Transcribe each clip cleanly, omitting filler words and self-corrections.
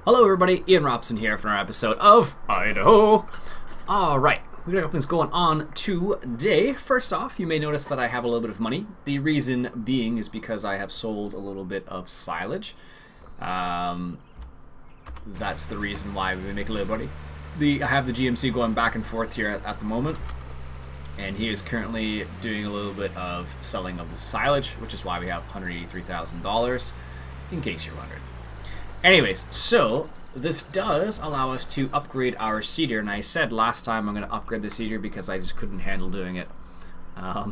Hello everybody, Ian Robson here for another episode of Idaho. Alright, we got a couple things going on today. First off, you may notice that I have a little bit of money. The reason being is because I have sold a little bit of silage. That's the reason why we've been making a little money. I have the GMC going back and forth here at the moment. And he is currently doing a little bit of selling of the silage, which is why we have $183,000, in case you're wondering. Anyways, so this does allow us to upgrade our seeder, and I said last time I'm going to upgrade the seeder because I just couldn't handle doing it. I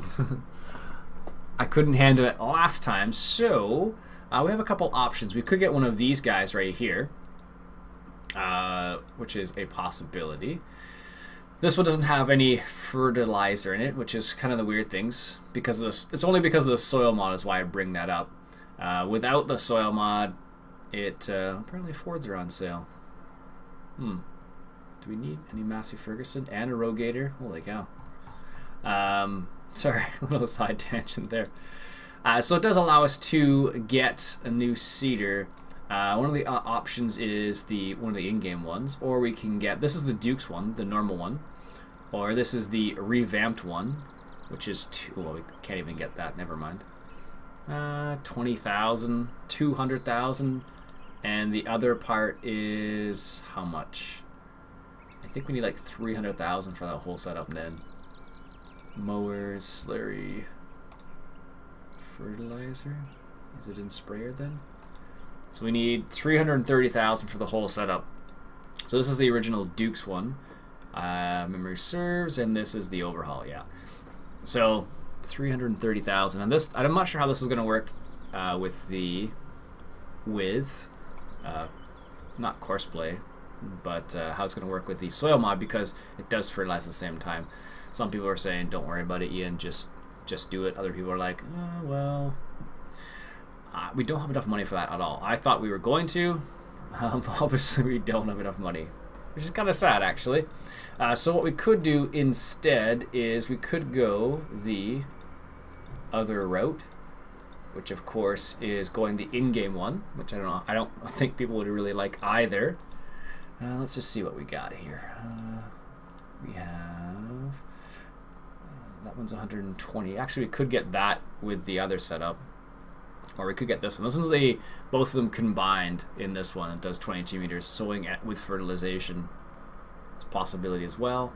couldn't handle it last time, so we have a couple options. We could get one of these guys right here, which is a possibility. This one doesn't have any fertilizer in it, which is kind of the weird things. Because of this, it's only because of the soil mod is why I bring that up. Without the soil mod, it apparently Fords are on sale. Do we need any Massey Ferguson and a Rogator? Holy cow. Sorry, a little side tangent there. So it does allow us to get a new seeder. One of the options is one of the in-game ones, or we can get, this is the Duke's one, the normal one, or this is the revamped one, which is well, we can't even get that, never mind. 20,000, 200,000, and the other part is how much? I think we need like 300,000 for that whole setup then. Mowers, slurry, fertilizer, is it in sprayer then? So we need 330,000 for the whole setup. So this is the original Duke's one. Memory serves, and this is the overhaul, yeah. So 330,000, and this, I'm not sure how this is going to work not Courseplay, but how it's going to work with the soil mod, because it does fertilize at the same time. Some people are saying, don't worry about it, Ian, just do it. Other people are like, oh, well, we don't have enough money for that at all. I thought we were going to. Obviously, we don't have enough money, which is kind of sad, actually. So what we could do instead is we could go the other route, which of course is going the in-game one, which I don't know. I don't think people would really like either. Let's just see what we got here. We have that one's 120. Actually, we could get that with the other setup. Or we could get this one. This one's both of them combined in this one. It does 22 meters sowing with fertilization. It's a possibility as well.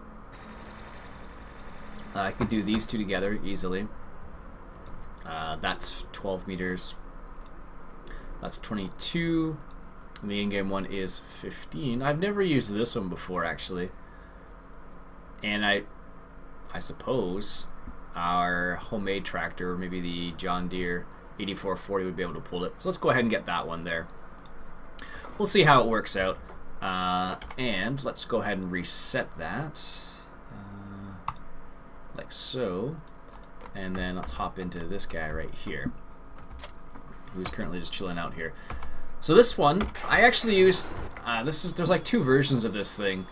I could do these two together easily. That's 12 meters. That's 22. And the in-game one is 15. I've never used this one before, actually. And I suppose our homemade tractor, or maybe the John Deere 8440 would be able to pull it. So let's go ahead and get that one there. We'll see how it works out. And let's go ahead and reset that. Like so. And then let's hop into this guy right here, who's currently just chilling out here. So this one, I actually used, there's like two versions of this thing,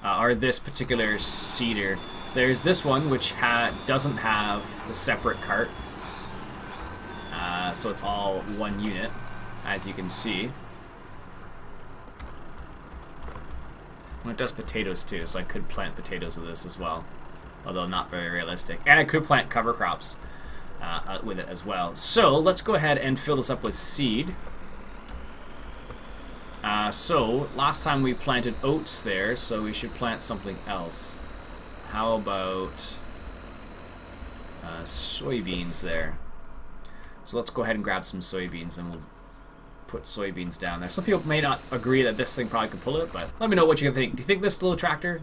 or this particular seeder. There's this one, which doesn't have a separate cart. So it's all one unit, as you can see. And it does potatoes too, so I could plant potatoes with this as well, although not very realistic. And I could plant cover crops with it as well. So let's go ahead and fill this up with seed. So last time we planted oats there, so we should plant something else. How about soybeans there? So let's go ahead and grab some soybeans, and we'll put soybeans down there. Some people may not agree that this thing probably could pull it, but let me know what you think. Do you think this little tractor,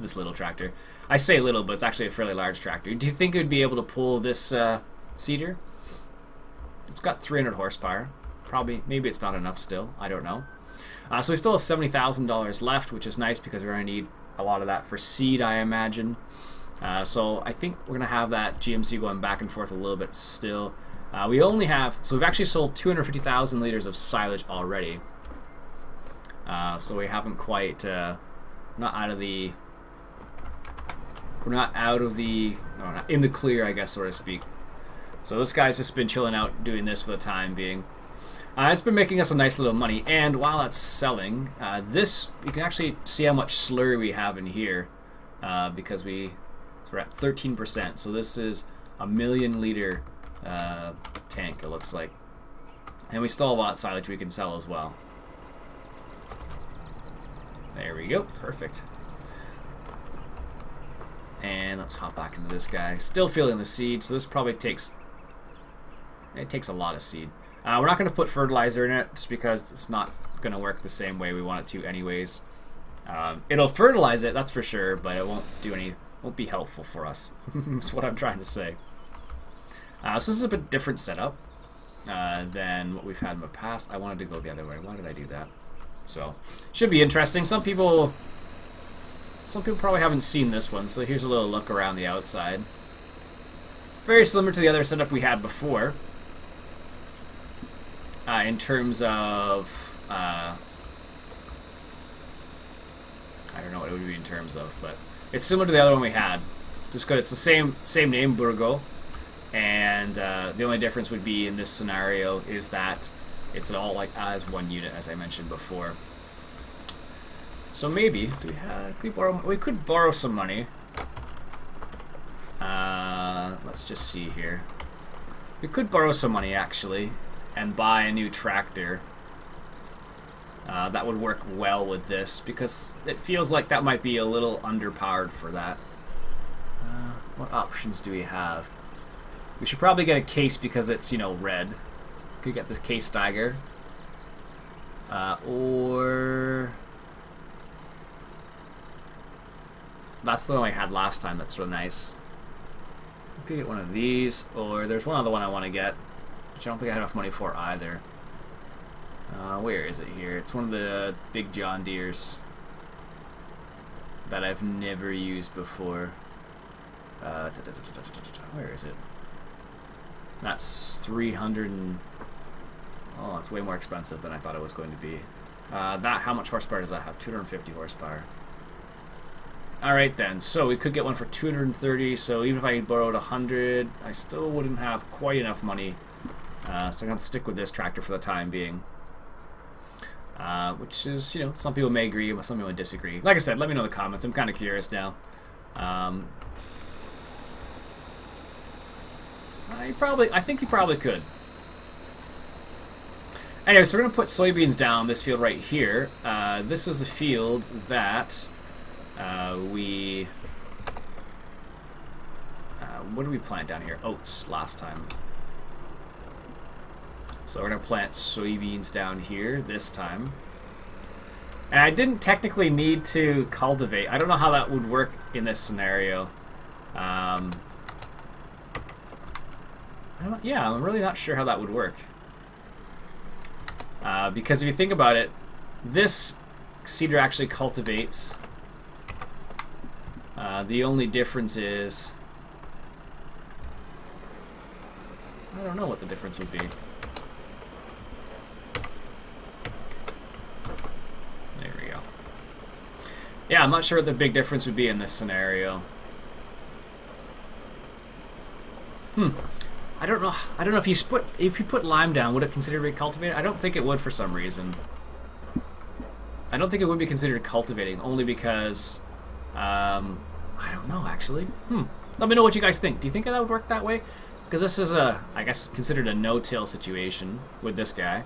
I say little, but it's actually a fairly large tractor, do you think it would be able to pull this seeder? It's got 300 horsepower. Probably, maybe it's not enough still. I don't know. So we still have $70,000 left, which is nice because we're going to need a lot of that for seed, I imagine. So I think we're going to have that GMC going back and forth a little bit still. We only have, so we've actually sold 250,000 liters of silage already. So we haven't quite, we're not in the clear, I guess, so to speak. So this guy's just been chilling out doing this for the time being. It's been making us a nice little money, and while that's selling, this, you can actually see how much slurry we have in here, because we're at 13%, so this is a 1,000,000 liter tank, it looks like. And we still have a lot of silage we can sell as well. There we go, perfect. And let's hop back into this guy. Still feeling the seed, so this probably takes a lot of seed. We're not going to put fertilizer in it just because it's not going to work the same way we want it to anyways. It'll fertilize it, that's for sure, but it won't be helpful for us. That's what I'm trying to say. So this is a bit different setup than what we've had in the past. I wanted to go the other way. Why did I do that? So should be interesting. Some people probably haven't seen this one, so here's a little look around the outside. Very similar to the other setup we had before. In terms of, I don't know what it would be in terms of, but it's similar to the other one we had. Just because it's the same name, Burgo, and the only difference would be in this scenario is that it's all like as one unit, as I mentioned before. So maybe we could borrow some money. Let's just see here. We could borrow some money actually and buy a new tractor. That would work well with this because it feels like that might be a little underpowered for that. What options do we have? We should probably get a case because it's, you know, red. Could get this case stagger. Or that's the one I had last time. That's really nice. We could get one of these, or there's one other one I want to get, which I don't think I have enough money for either. Where is it here? It's one of the big John Deeres that I've never used before. Where is it? That's 300 and... Oh, it's way more expensive than I thought it was going to be. How much horsepower does that have? 250 horsepower. Alright then, so we could get one for 230, so even if I borrowed 100, I still wouldn't have quite enough money. So I'm going to have to stick with this tractor for the time being. Which is, you know, some people may agree, but some people disagree. Like I said, let me know in the comments. I'm kind of curious now. I think you probably could. Anyway, so we're going to put soybeans down this field right here. This is the field that what did we plant down here? Oats last time. So we're going to plant soybeans down here this time. And I didn't technically need to cultivate. I don't know how that would work in this scenario. Yeah, I'm really not sure how that would work. Because if you think about it, this seeder actually cultivates. The only difference is... I don't know what the difference would be. There we go. Yeah, I'm not sure what the big difference would be in this scenario. I don't know if you put lime down, would it consider it cultivated? I don't think it would for some reason. I don't think it would be considered cultivating, only because I don't know actually. Let me know what you guys think. Do you think that would work that way? Because this is I guess considered a no-till situation with this guy.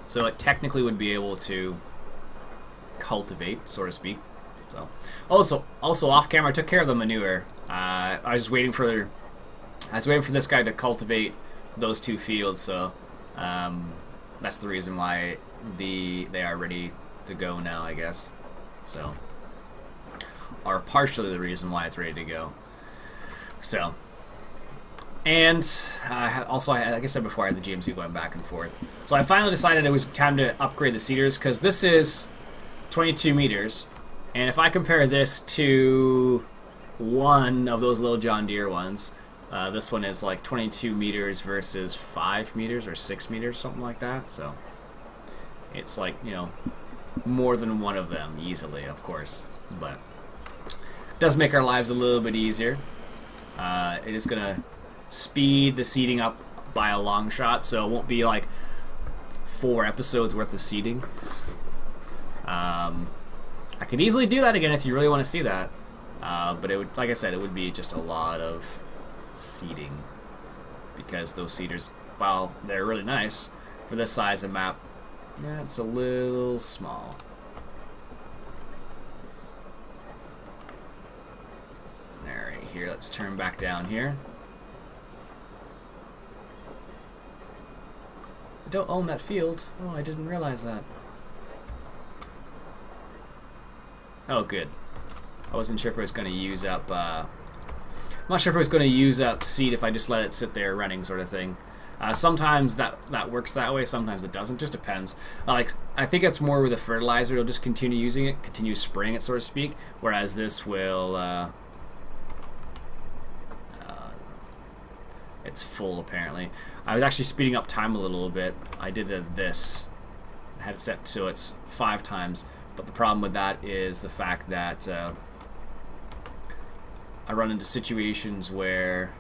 So it technically would be able to cultivate, so to speak. So also off camera, I took care of the manure. I was waiting for this guy to cultivate those two fields, so that's the reason why they are ready to go now, I guess. So, or partially the reason why it's ready to go. So, and also, like I said before, I had the GMC going back and forth. So I finally decided it was time to upgrade the seeders, because this is 22 meters, and if I compare this to one of those little John Deere ones, this one is like 22 meters versus 5 meters or 6 meters, something like that. So it's like, you know, more than one of them easily, of course, but it does make our lives a little bit easier. It is going to speed the seeding up by a long shot, so it won't be like 4 episodes worth of seeding. I could easily do that again if you really want to see that, but it would, like I said, it would be just a lot of seeding, because those seeders, while they're really nice for this size of map, yeah, it's a little small. Alright, here, let's turn back down here. I don't own that field. Oh, I didn't realize that. Oh, good. I wasn't sure if it was going to use up, I'm not sure if it was going to use up seed if I just let it sit there running, sort of thing. Sometimes that works that way, sometimes it doesn't, just depends. Like, I think it's more with a fertilizer, you'll just continue using it, continue spraying it, so to speak, whereas this will, it's full apparently. I was actually speeding up time a little bit. I did this. I had it set so it's 5 times, but the problem with that is the fact that I run into situations where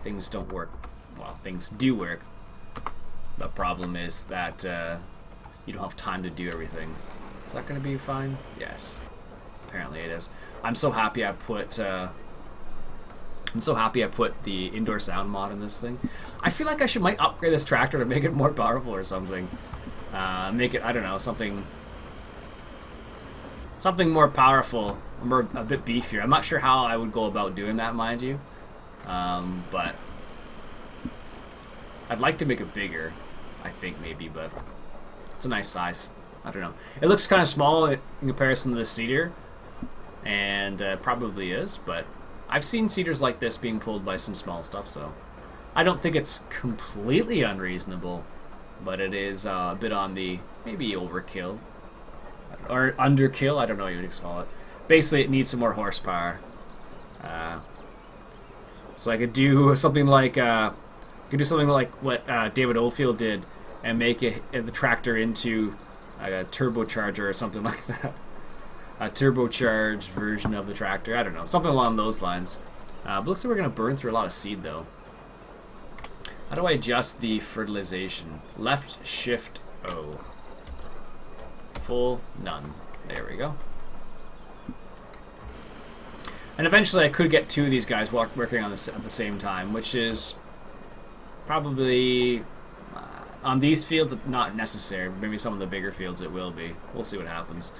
things don't work. Well, things do work. The problem is that you don't have time to do everything. Is that going to be fine? Yes. Apparently it is. I'm so happy I put the indoor sound mod in this thing. I feel like I might upgrade this tractor to make it more powerful or something. Make it, I don't know, something more powerful, a bit beefier. I'm not sure how I would go about doing that, mind you. But I'd like to make it bigger, I think, maybe, but it's a nice size. I don't know. It looks kind of small in comparison to the Seeder, and probably is, but I've seen Seeders like this being pulled by some small stuff, so I don't think it's completely unreasonable, but it is a bit on the maybe overkill or underkill. I don't know what you would call it. Basically, it needs some more horsepower. So I could do something like what David Oldfield did, and make the tractor into a turbocharger or something like that. A turbocharged version of the tractor. I don't know, something along those lines. But looks like we're gonna burn through a lot of seed though. How do I adjust the fertilization? Left shift O. Full, none. There we go. And eventually I could get 2 of these guys working on this at the same time, which is probably on these fields not necessary. Maybe some of the bigger fields it will be. We'll see what happens.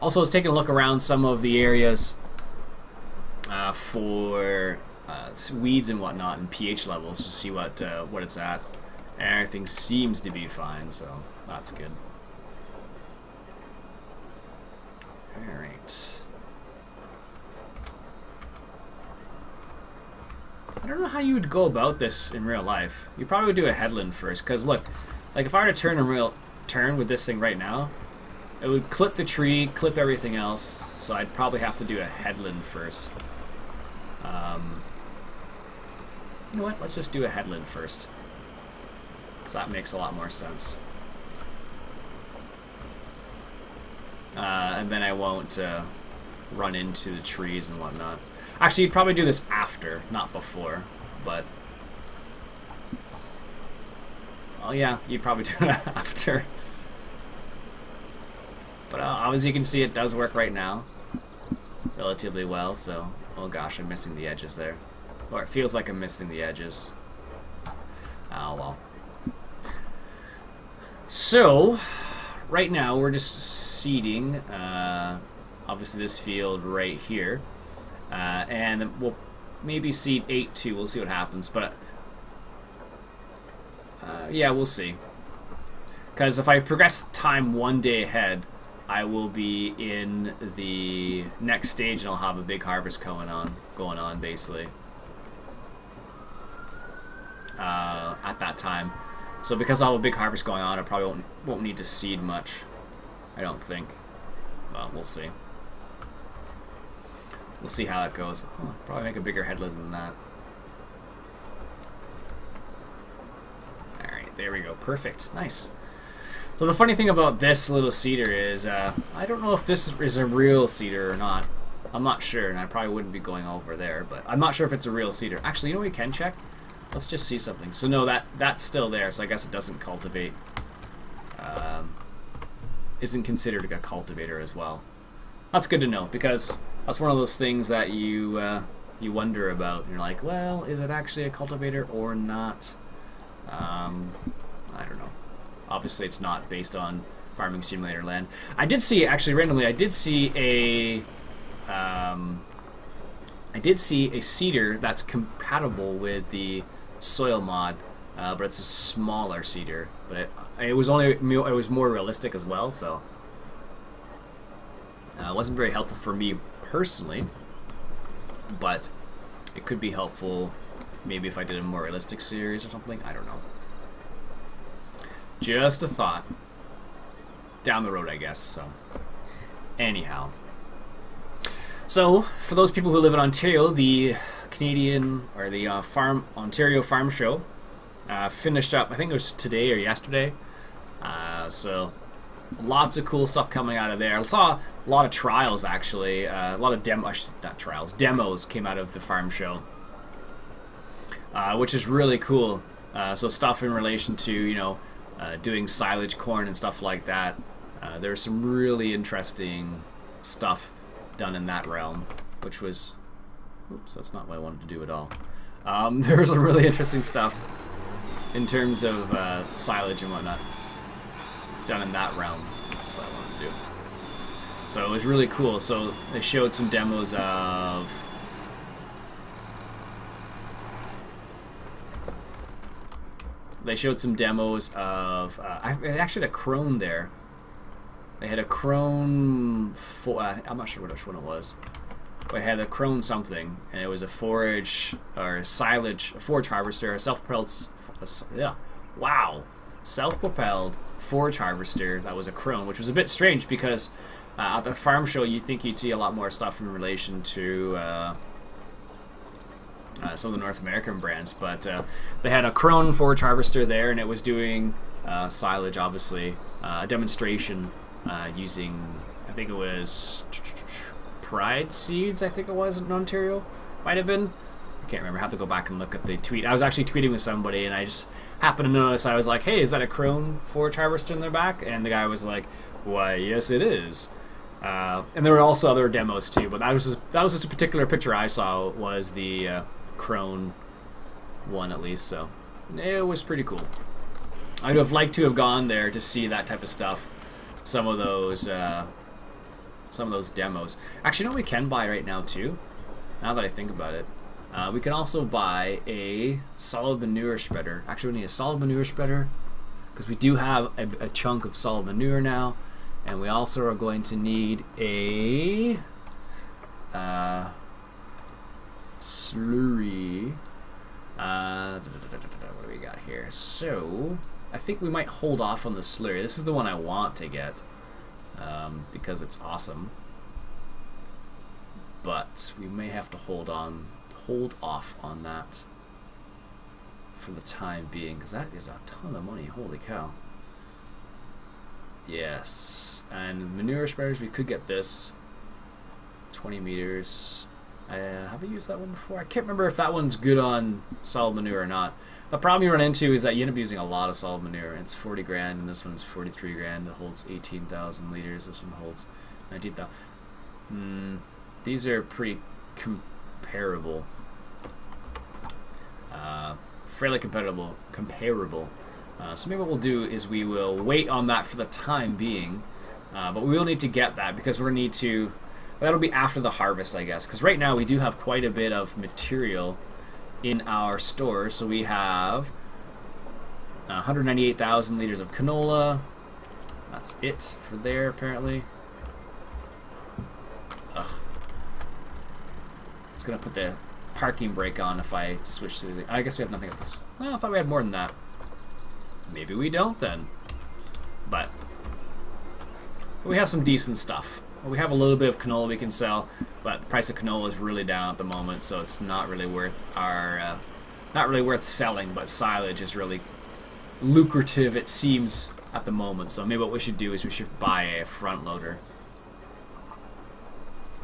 Also, let's take a look around some of the areas for weeds and whatnot and pH levels to see what it's at. Everything seems to be fine, so that's good. All right. I don't know how you would go about this in real life. You probably would do a headland first, because look, like if I were to turn with this thing right now, it would clip the tree, clip everything else, so I'd probably have to do a headland first. You know what? Let's just do a headland first, because that makes a lot more sense. And then I won't run into the trees and whatnot. Actually, you'd probably do this after, not before, but... Well, yeah, you'd probably do it after. But as you can see, it does work right now relatively well, so... Oh gosh, I'm missing the edges there. Or it feels like I'm missing the edges. Oh well. So, right now we're just seeding, obviously this field right here. And we'll maybe seed 8 too. We'll see what happens, but yeah, we'll see. Because if I progress time 1 day ahead, I will be in the next stage, and I'll have a big harvest going on basically at that time. So because I'll have a big harvest going on, I probably won't need to seed much. I don't think. Well, we'll see. We'll see how that goes. Oh, probably make a bigger headland than that. Alright, there we go. Perfect. Nice. So the funny thing about this little seeder is, I don't know if this is a real seeder or not. I'm not sure, and I probably wouldn't be going over there, but I'm not sure if it's a real seeder. Actually, you know what we can check? Let's just see something. So no, that's still there, so I guess it doesn't cultivate. Isn't considered a cultivator as well. That's good to know, because that's one of those things that you wonder about. You're like, well, is it actually a cultivator or not? I don't know. Obviously, it's not based on Farming Simulator land. I did see, actually, randomly, I did see a seeder that's compatible with the soil mod, but it's a smaller seeder. But it was more realistic as well, so it wasn't very helpful for me personally. But it could be helpful, maybe if I did a more realistic series or something. I don't know. Just a thought. Down the road, I guess. So, anyhow. So, for those people who live in Ontario, the Canadian, or the Ontario Farm Show finished up, I think it was today or yesterday. So, lots of cool stuff coming out of there. I saw a lot of trials, actually. A lot of demos came out of the farm show, which is really cool. So stuff in relation to, you know, doing silage corn and stuff like that. There's some really interesting stuff done in that realm, which was, oops, that's not what I wanted to do at all. There was some really interesting stuff in terms of silage and whatnot done in that realm. This is what I wanted to do. So it was really cool. So they showed some demos of they actually had a crone there. They had a crone I'm not sure which one it was. But it had a crone something, and it was a forage or silage, a forage harvester, a self-propelled self-propelled forage harvester that was a crone, which was a bit strange because at the farm show you'd think you'd see a lot more stuff in relation to some of the North American brands, but they had a crone forage harvester there, and it was doing silage, obviously, a demonstration using, I think it was Pride seeds, I think it was, in Ontario, might have been. I can't remember. I have to go back and look at the tweet. I was actually tweeting with somebody, and I just happened to notice. I was like, "Hey, is that a crone forage harvester in their back?" And the guy was like, "Why, yes, it is." And there were also other demos too, but that was just a particular picture I saw was the crone one, at least. So it was pretty cool. I'd have liked to have gone there to see that type of stuff. Some of those demos. Actually, you know what we can buy right now too? Now that I think about it. We can also buy a solid manure spreader. Actually, we need a solid manure spreader because we do have a chunk of solid manure now, and we also are going to need a slurry. What do we got here? So I think we might hold off on the slurry. This is the one I want to get because it's awesome, but we may have to hold off on that for the time being, because that is a ton of money. Holy cow. Yes, and manure spreaders, we could get this 20 meters. Have I used that one before? I can't remember if that one's good on solid manure or not. The problem you run into is that you end up using a lot of solid manure. It's 40 grand, and this one's 43 grand. It holds 18,000 liters. This one holds 19,000. These are pretty comparable. Fairly comparable. So maybe what we'll do is we will wait on that for the time being, but we will need to get that because we're going to need to. That'll be after the harvest, I guess, because right now we do have quite a bit of material in our stores. So we have 198,000 liters of canola. That's it for there, apparently. Ugh. It's gonna put the parking brake on if I switch to the. I guess we have nothing at this. Oh, I thought we had more than that. Maybe we don't then. But we have some decent stuff. We have a little bit of canola we can sell, but the price of canola is really down at the moment, so it's not really worth our, not really worth selling. But silage is really lucrative, it seems, at the moment. So maybe what we should do is we should buy a front loader.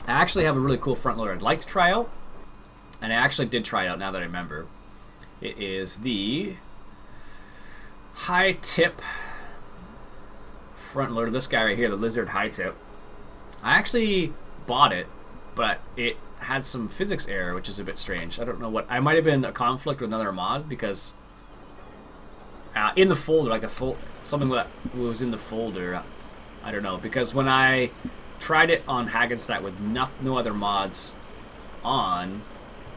I actually have a really cool front loader I'd like to try out, and I actually did try it out now that I remember. It is the high tip front loader. This guy right here, the Lizard high tip. I actually bought it, but it had some physics error, which is a bit strange. I don't know what. I might have been a conflict with another mod because in the folder, like something that was in the folder. I don't know, because when I tried it on Hackenstack with no other mods on,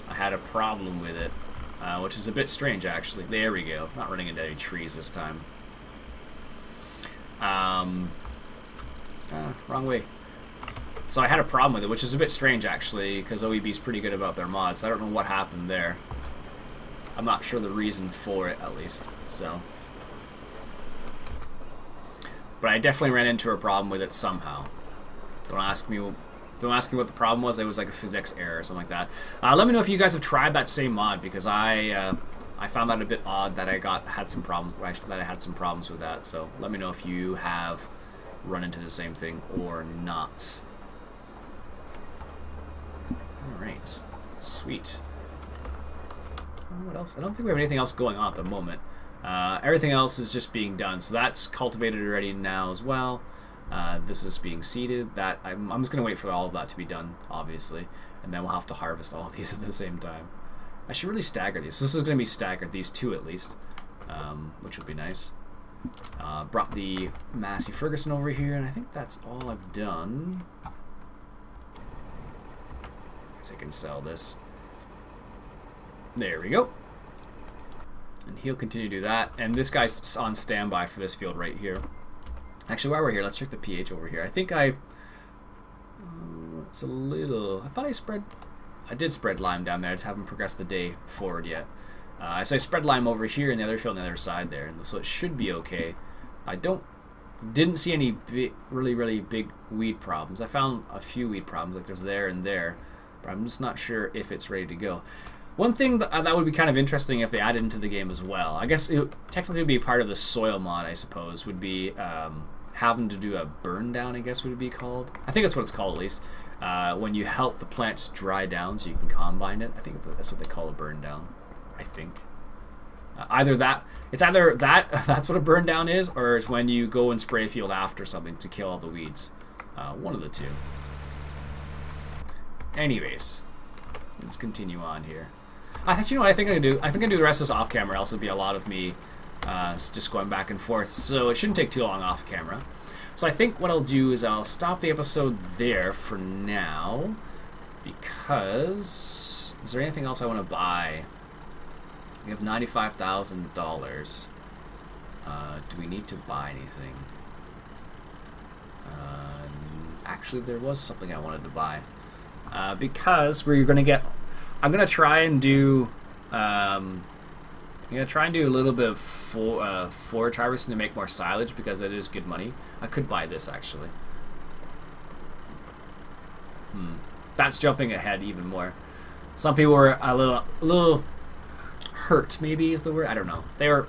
I had a problem with it, which is a bit strange actually. There we go. Not running into any trees this time. Wrong way. So I had a problem with it, which is a bit strange actually, because OEB's pretty good about their mods. I don't know what happened there. I'm not sure the reason for it, at least. So, but I definitely ran into a problem with it somehow. Don't ask me what the problem was. It was like a physics error or something like that. Let me know if you guys have tried that same mod, because I found that a bit odd that I had some problems with that. So let me know if you have run into the same thing or not. All right, sweet. What else? I don't think we have anything else going on at the moment. Everything else is just being done. So that's cultivated already now as well. This is being seeded. That I'm just gonna wait for all of that to be done, obviously, and then we'll have to harvest all of these at the same time. I should really stagger these. So this is gonna be staggered, these two at least, which would be nice. Brought the Massey Ferguson over here, and I think that's all I've done. Guess I can sell this. There we go. And he'll continue to do that. And this guy's on standby for this field right here. Actually, while we're here, let's check the pH over here. I think it's a little... I did spread lime down there. I just haven't progressed the day forward yet. So I spread lime over here in the other field on the other side there. So it should be okay. I didn't see any really big weed problems. I found a few weed problems, like there's there and there. But I'm just not sure if it's ready to go. One thing that would be kind of interesting if they added into the game as well, I guess it would technically be part of the soil mod, I suppose, would be having to do a burn down, I guess would it be called. I think that's what it's called at least. When you help the plants dry down so you can combine it. I think that's what they call a burn down, I think. It's either that's what a burn down is, or it's when you go and spray a field after something to kill all the weeds. One of the two. Anyways, let's continue on here. You know what I think I can do? I think I can do the rest of this off camera, else it'll be a lot of me just going back and forth. So it shouldn't take too long off camera. So I think what I'll do is I'll stop the episode there for now, because is there anything else I want to buy? We have $95,000. Do we need to buy anything? Actually, there was something I wanted to buy. Because we're gonna get, I'm gonna try and do a little bit of forage harvesting to make more silage, because it is good money. I could buy this actually. That's jumping ahead even more. Some people were a little hurt, maybe is the word. I don't know. They were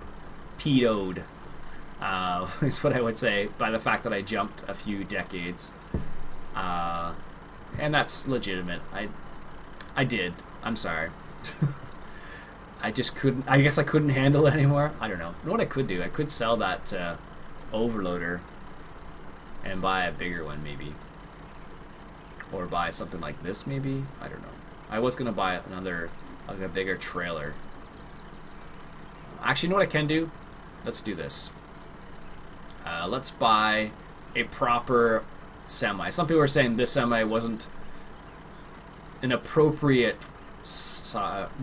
pedoed, is what I would say, by the fact that I jumped a few decades. And that's legitimate. I did. I'm sorry. I just couldn't. I guess I couldn't handle it anymore. I don't know. You know what I could do? I could sell that overloader and buy a bigger one, maybe. Or buy something like this, maybe. I don't know. I was gonna buy another, like a bigger trailer. Actually, you know what I can do? Let's do this. Let's buy a proper semi. Some people are saying this semi wasn't an appropriate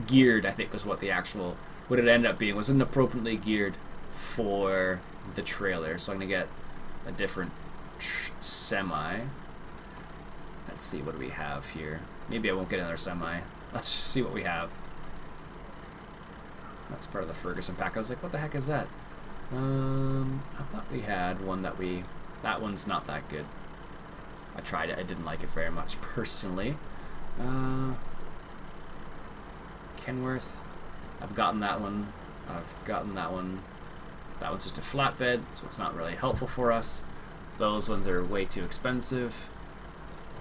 geared, I think was what it ended up being, was inappropriately geared for the trailer. So I'm gonna get a different semi. Let's see, what do we have here? Maybe I won't get another semi. Let's just see what we have. That's part of the Ferguson pack. I was like, what the heck is that? I thought we had one that one's not that good. I tried it. I didn't like it very much, personally. Kenworth. I've gotten that one. I've gotten that one. That one's just a flatbed, so it's not really helpful for us. Those ones are way too expensive.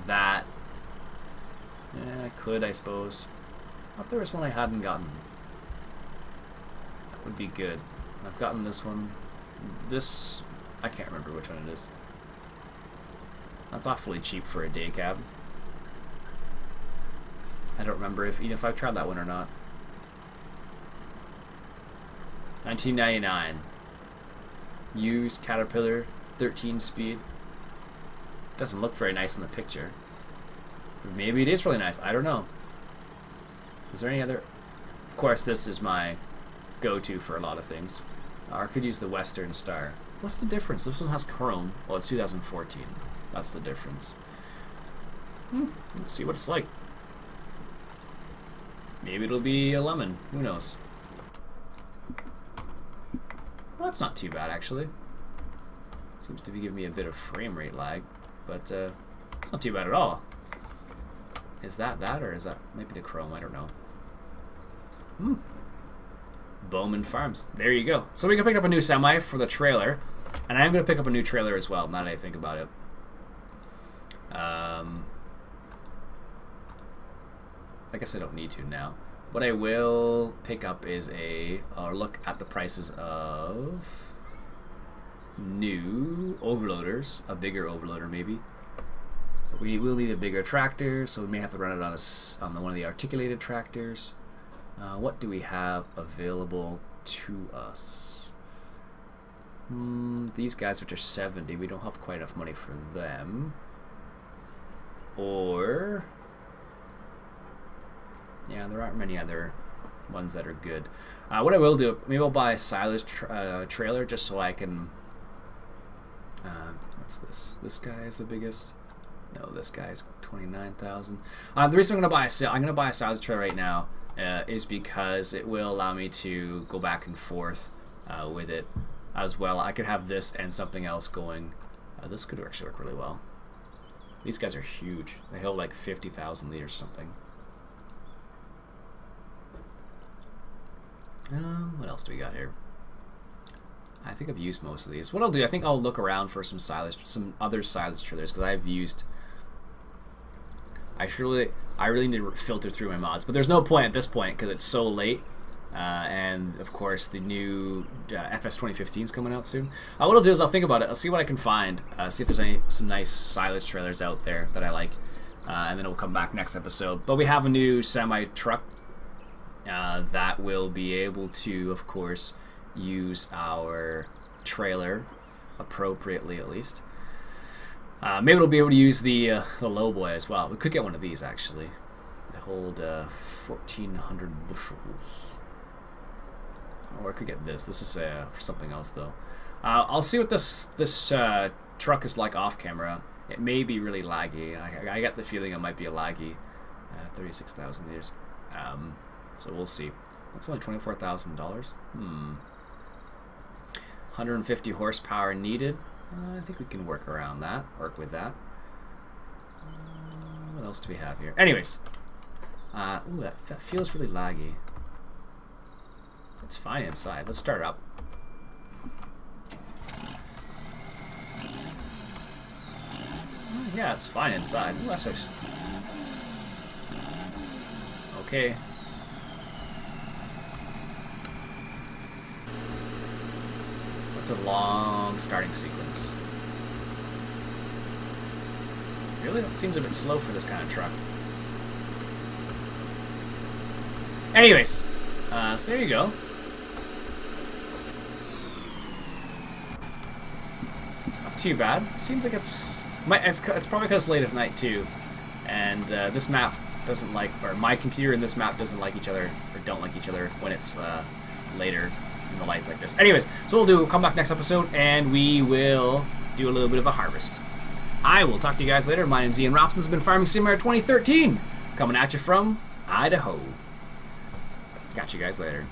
That Yeah, I could, I suppose. I thought there was one I hadn't gotten. That would be good. I've gotten this one. This, I can't remember which one it is. That's awfully cheap for a day cab. I don't remember even if I've tried that one or not. $19.99. Used Caterpillar, 13 speed. Doesn't look very nice in the picture. Maybe it is really nice. I don't know. Is there any other? Of course, this is my go-to for a lot of things. I could use the Western Star. What's the difference? This one has chrome. Well, it's 2014. That's the difference. Let's see what it's like. Maybe it'll be a lemon. Who knows? Well, that's not too bad, actually. Seems to be giving me a bit of frame rate lag, but it's not too bad at all. Is that or is that maybe the chrome? I don't know. Bowman Farms. There you go. So we can pick up a new semi for the trailer, and I'm going to pick up a new trailer as well, now that I think about it. I guess I don't need to now. What I will pick up is look at the prices of new overloaders, a bigger overloader maybe. But we will need a bigger tractor, so we may have to run it on one of the articulated tractors. What do we have available to us? These guys, which are 70, we don't have quite enough money for them. Or yeah, there aren't many other ones that are good. What I will do, maybe I'll buy a silage trailer just so I can. What's this? This guy is the biggest. No, this guy's 29,000. The reason I'm gonna buy a silage trailer right now is because it will allow me to go back and forth with it as well. I could have this and something else going. This could actually work really well. These guys are huge. They hold like 50,000 liters or something. What else do we got here? I think I've used most of these. What I'll do, I think I'll look around for some other silage trailers, because I've used. I really need to filter through my mods, but there's no point at this point because it's so late. And of course, the new FS 2015 is coming out soon. What I'll do is I'll think about it. I'll see what I can find. See if there's some nice silage trailers out there that I like, and then we'll come back next episode. But we have a new semi truck that will be able to, of course, use our trailer appropriately, at least. Maybe it'll be able to use the low boy as well. We could get one of these actually. They hold 1,400 bushels. Or I could get this. This is for something else though. I'll see what this truck is like off camera. It may be really laggy. I get the feeling it might be a laggy. 36,000 liters. So we'll see. That's only $24,000. 150 horsepower needed. I think we can work around that. Work with that. What else do we have here? Anyways. Ooh, that feels really laggy. It's fine inside. Let's start up. Yeah, it's fine inside. Ooh, that's actually... Okay. It's a long starting sequence. Really? That seems a bit slow for this kind of truck. Anyways, so there you go. Not too bad. Seems like it's probably because it's late as night too, and this map doesn't like, or my computer and this map doesn't like each other, or don't like each other when it's later. The lights like this. Anyways, so we'll come back next episode and we will do a little bit of a harvest. I will talk to you guys later. My name's Iain. Robson. This has been Farming Simulator 2013, coming at you from Idaho. Catch you guys later.